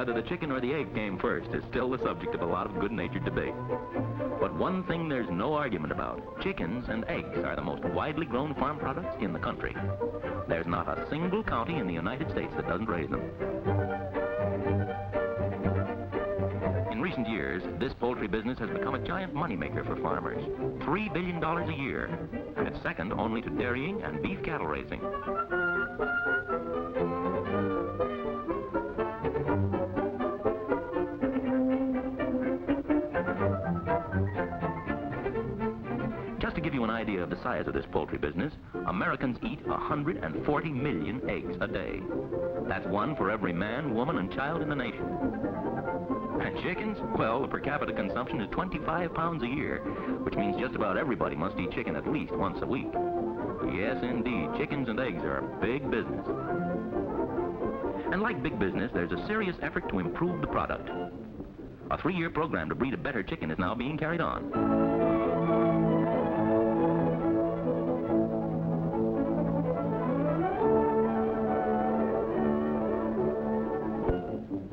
whether the chicken or the egg came first is still the subject of a lot of good-natured debate. But one thing there's no argument about, chickens and eggs are the most widely grown farm products in the country. There's not a single county in the United States that doesn't raise them. In recent years, this poultry business has become a giant moneymaker for farmers. $3 billion a year, and it's second only to dairying and beef cattle raising. Just to give you an idea of the size of this poultry business, Americans eat 140 million eggs a day. That's one for every man, woman, and child in the nation. And chickens? Well, the per capita consumption is 25 pounds a year, which means just about everybody must eat chicken at least once a week. Yes, indeed, chickens and eggs are big business. And like big business, there's a serious effort to improve the product. A 3-year program to breed a better chicken is now being carried on.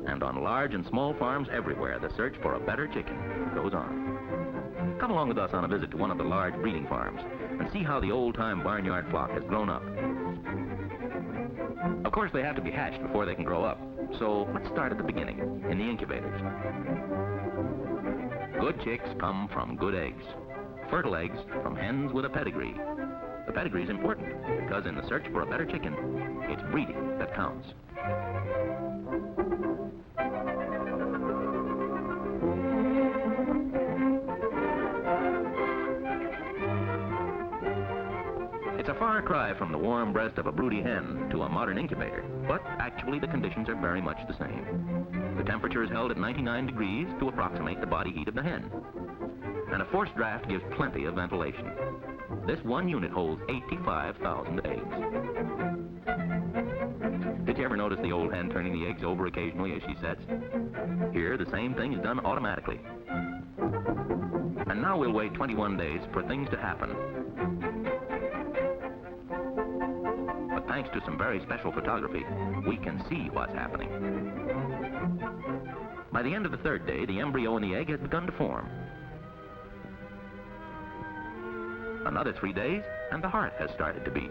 And on large and small farms everywhere, the search for a better chicken goes on. Come along with us on a visit to one of the large breeding farms and see how the old-time barnyard flock has grown up. Of course, they have to be hatched before they can grow up, so let's start at the beginning, in the incubators. Good chicks come from good eggs. Fertile eggs from hens with a pedigree. The pedigree is important because in the search for a better chicken, it's breeding that counts. It's a far cry from the warm breast of a broody hen to a modern incubator, but actually the conditions are very much the same. The temperature is held at 99 degrees to approximate the body heat of the hen. And a forced draft gives plenty of ventilation. This one unit holds 85,000 eggs. Did you ever notice the old hen turning the eggs over occasionally as she sets? Here, the same thing is done automatically. And now we'll wait 21 days for things to happen. But thanks to some very special photography, we can see what's happening. By the end of the 3rd day, the embryo in the egg has begun to form. Another 3 days, and the heart has started to beat.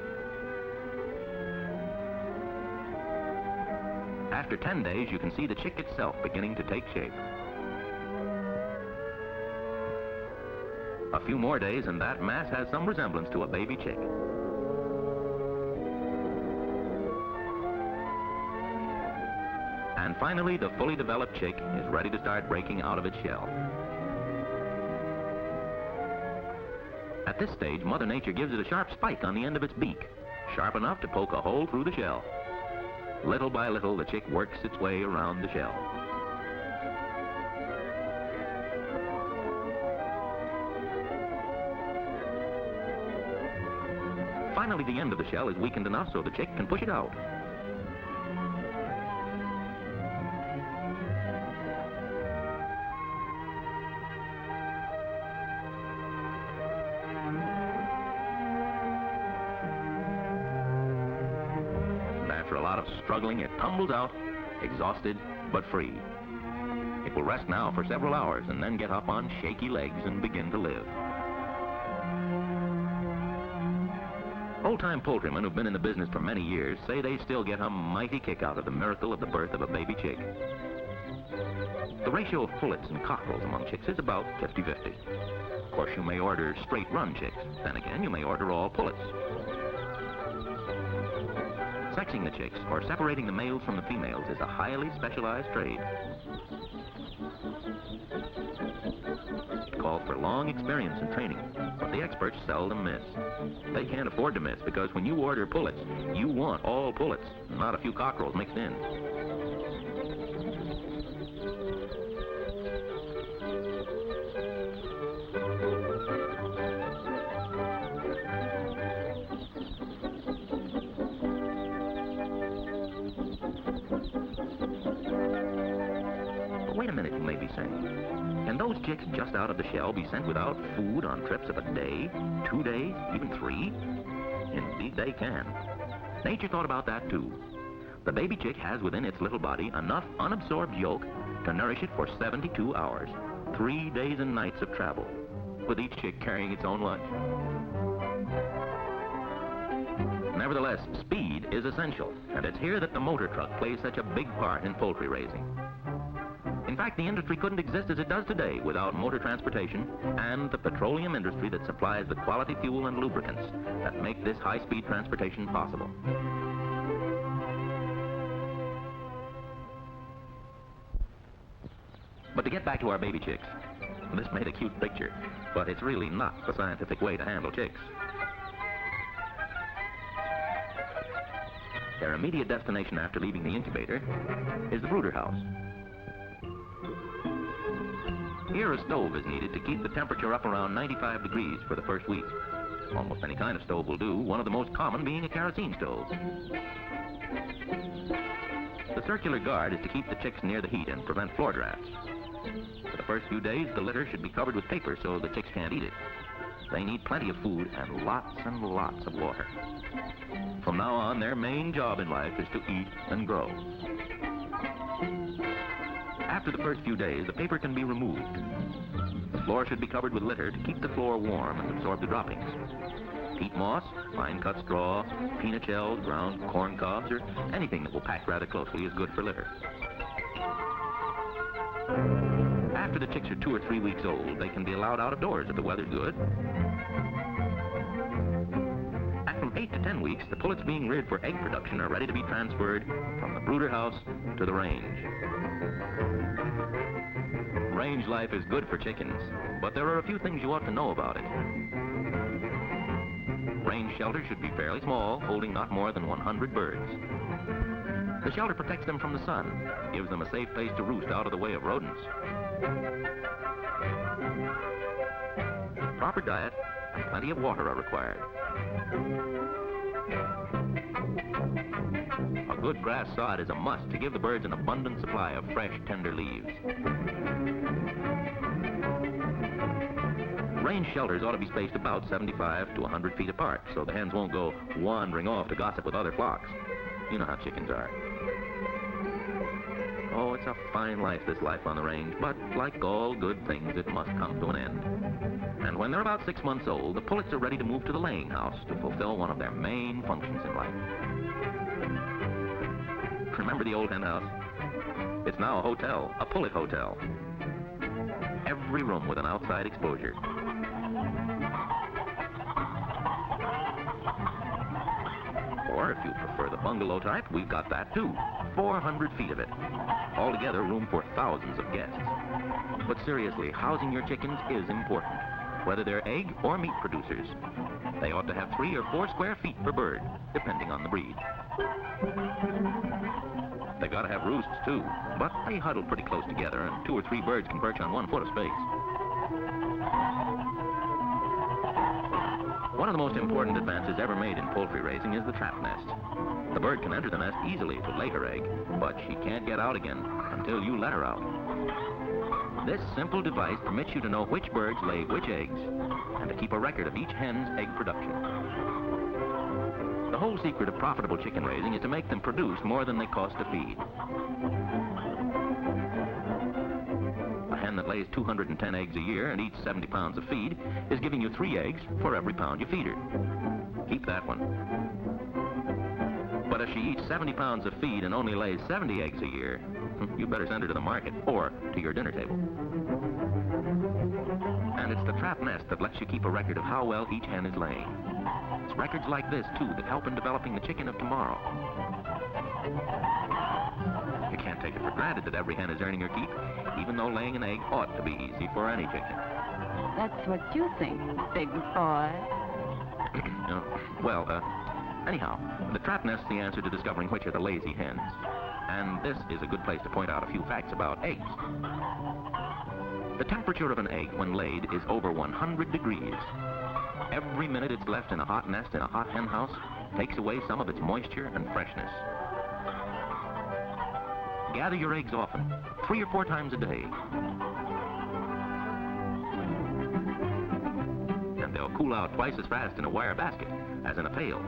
After 10 days, you can see the chick itself beginning to take shape. A few more days, and that mass has some resemblance to a baby chick. And finally, the fully developed chick is ready to start breaking out of its shell. At this stage, Mother Nature gives it a sharp spike on the end of its beak, sharp enough to poke a hole through the shell. Little by little, the chick works its way around the shell. Finally, the end of the shell is weakened enough so the chick can push it out. After a lot of struggling, it tumbles out, exhausted but free. It will rest now for several hours and then get up on shaky legs and begin to live. Old-time poultrymen who've been in the business for many years say they still get a mighty kick out of the miracle of the birth of a baby chick. The ratio of pullets and cockerels among chicks is about 50-50. Of course, you may order straight-run chicks. Then again, you may order all pullets. Sexing the chicks, or separating the males from the females, is a highly specialized trade. It calls for long experience and training, but the experts seldom miss. They can't afford to miss, because when you order pullets, you want all pullets, not a few cockerels mixed in. Wait a minute, you may be saying. Can those chicks just out of the shell be sent without food on trips of a day, 2 days, even 3? Indeed they can. Nature thought about that too. The baby chick has within its little body enough unabsorbed yolk to nourish it for 72 hours, 3 days and nights of travel, with each chick carrying its own lunch. Nevertheless, speed is essential, and it's here that the motor truck plays such a big part in poultry raising. In fact, the industry couldn't exist as it does today without motor transportation and the petroleum industry that supplies the quality fuel and lubricants that make this high-speed transportation possible. But to get back to our baby chicks, this made a cute picture, but it's really not the scientific way to handle chicks. Their immediate destination after leaving the incubator is the brooder house. Here a stove is needed to keep the temperature up around 95 degrees for the first week. Almost any kind of stove will do, one of the most common being a kerosene stove. The circular guard is to keep the chicks near the heat and prevent floor drafts. For the first few days, the litter should be covered with paper so the chicks can't eat it. They need plenty of food and lots of water. From now on, their main job in life is to eat and grow. After the first few days, the paper can be removed. The floor should be covered with litter to keep the floor warm and absorb the droppings. Peat moss, fine-cut straw, peanut shells, ground corn cobs, or anything that will pack rather closely is good for litter. After the chicks are 2 or 3 weeks old, they can be allowed out of doors if the weather's good. At from 8 to 10 weeks, the pullets being reared for egg production are ready to be transferred from the brooder house to the range. Range life is good for chickens, but there are a few things you ought to know about it. Range shelter should be fairly small, holding not more than 100 birds. The shelter protects them from the sun, gives them a safe place to roost out of the way of rodents. Proper diet and plenty of water are required. A good grass sod is a must to give the birds an abundant supply of fresh, tender leaves. Range shelters ought to be spaced about 75 to 100 feet apart so the hens won't go wandering off to gossip with other flocks. You know how chickens are. Oh, it's a fine life, this life on the range, but like all good things, it must come to an end. And when they're about 6 months old, the pullets are ready to move to the laying house to fulfill one of their main functions in life. Remember the old hen house? It's now a hotel, a pullet hotel. Every room with an outside exposure. Or if you prefer the bungalow type, we've got that too. 400 feet of it. Altogether, room for thousands of guests. But seriously, housing your chickens is important. Whether they're egg or meat producers, they ought to have 3 or 4 square feet per bird, depending on the breed. They gotta have roosts too, but they huddle pretty close together and 2 or 3 birds can perch on 1 foot of space. One of the most important advances ever made in poultry raising is the trap nest. The bird can enter the nest easily to lay her egg, but she can't get out again until you let her out. This simple device permits you to know which birds lay which eggs and to keep a record of each hen's egg production. The whole secret of profitable chicken raising is to make them produce more than they cost to feed. A hen that lays 210 eggs a year and eats 70 pounds of feed is giving you 3 eggs for every pound you feed her. Keep that one. But if she eats 70 pounds of feed and only lays 70 eggs a year, you better send her to the market or to your dinner table. And it's the trap nest that lets you keep a record of how well each hen is laying. It's records like this, too, that help in developing the chicken of tomorrow. You can't take it for granted that every hen is earning her keep, even though laying an egg ought to be easy for any chicken. That's what you think, big boy. Anyhow, the trap nest's the answer to discovering which are the lazy hens. And this is a good place to point out a few facts about eggs. The temperature of an egg when laid is over 100 degrees. Every minute it's left in a hot nest in a hot hen house takes away some of its moisture and freshness. Gather your eggs often, 3 or 4 times a day. And they'll cool out twice as fast in a wire basket as in a pail.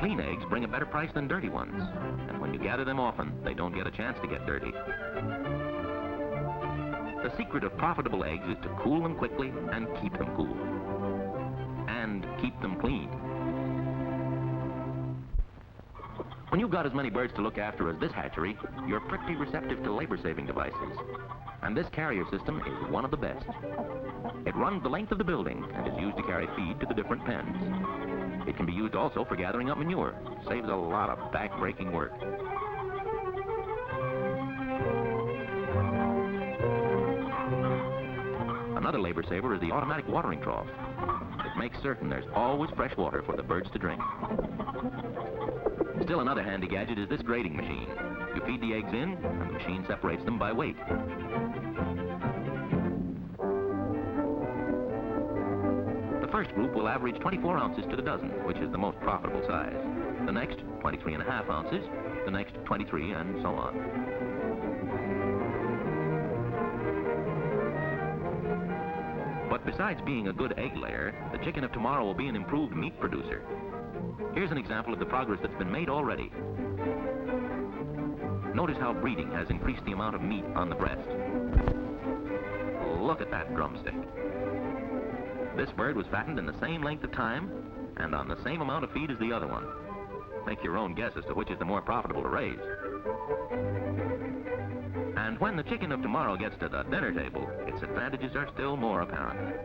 clean eggs bring a better price than dirty ones. And when you gather them often, they don't get a chance to get dirty. The secret of profitable eggs is to cool them quickly and keep them cool. And keep them clean. When you've got as many birds to look after as this hatchery, you're pretty receptive to labor-saving devices. And this carrier system is one of the best. It runs the length of the building and is used to carry feed to the different pens. It can be used also for gathering up manure. Saves a lot of back-breaking work. Another labor saver is the automatic watering trough. It makes certain there's always fresh water for the birds to drink. Still another handy gadget is this grading machine. You feed the eggs in, and the machine separates them by weight. The first group will average 24 ounces to the dozen, which is the most profitable size. The next, 23.5 ounces. The next, 23, and so on. But besides being a good egg layer, the chicken of tomorrow will be an improved meat producer. Here's an example of the progress that's been made already. Notice how breeding has increased the amount of meat on the breast. Look at that drumstick. This bird was fattened in the same length of time and on the same amount of feed as the other one. Make your own guess as to which is the more profitable to raise. And when the chicken of tomorrow gets to the dinner table, its advantages are still more apparent.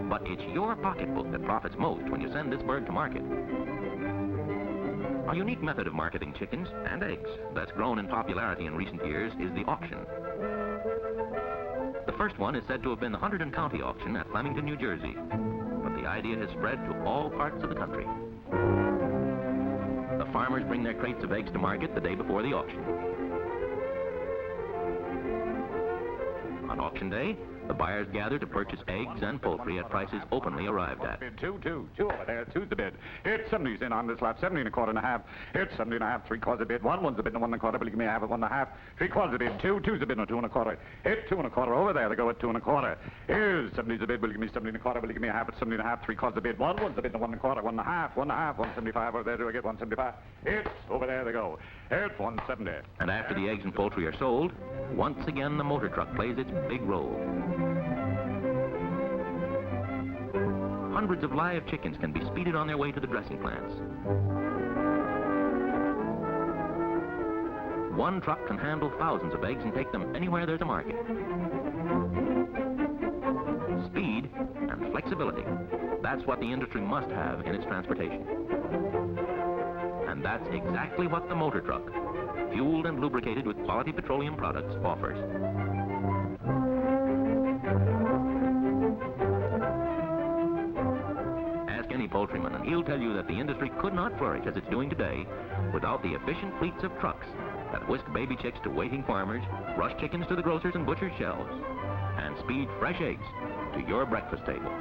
But it's your pocketbook that profits most when you send this bird to market. A unique method of marketing chickens and eggs that's grown in popularity in recent years is the auction. The first one is said to have been the Hunterdon County auction at Flemington, New Jersey. But the idea has spread to all parts of the country. The farmers bring their crates of eggs to market the day before the auction. On auction day, the buyers gather to purchase eggs and poultry at prices openly arrived at. Bid two over there. Two's the bid. It's 70's in on this lot. 70 1/4 1/2. It's 70 1/2. 3/4 a bid. One's a bid. 1 1/4. But you may have it 1 1/2. 3/4 a bid. Two's a bid. 2 1/4. It's 2 1/4 over there. They go at 2 1/4. Here's 70's a bid. Will you give me 70 1/4? Will you give me a half at 70 1/2? 3/4 a bid. One's a bid. 1 1/4. 1 1/2. 1 1/2. 175 over there. Do I get 175? It's over there. They go. It's 170. And after the eggs and poultry are sold, once again the motor truck plays its big role. Hundreds of live chickens can be speeded on their way to the dressing plants. One truck can handle thousands of eggs and take them anywhere there's a market. Speed and flexibility. That's what the industry must have in its transportation. And that's exactly what the motor truck, fueled and lubricated with quality petroleum products, offers. Any poultryman, and he'll tell you that the industry could not flourish as it's doing today without the efficient fleets of trucks that whisk baby chicks to waiting farmers, rush chickens to the grocers and butchers' shelves, and speed fresh eggs to your breakfast table.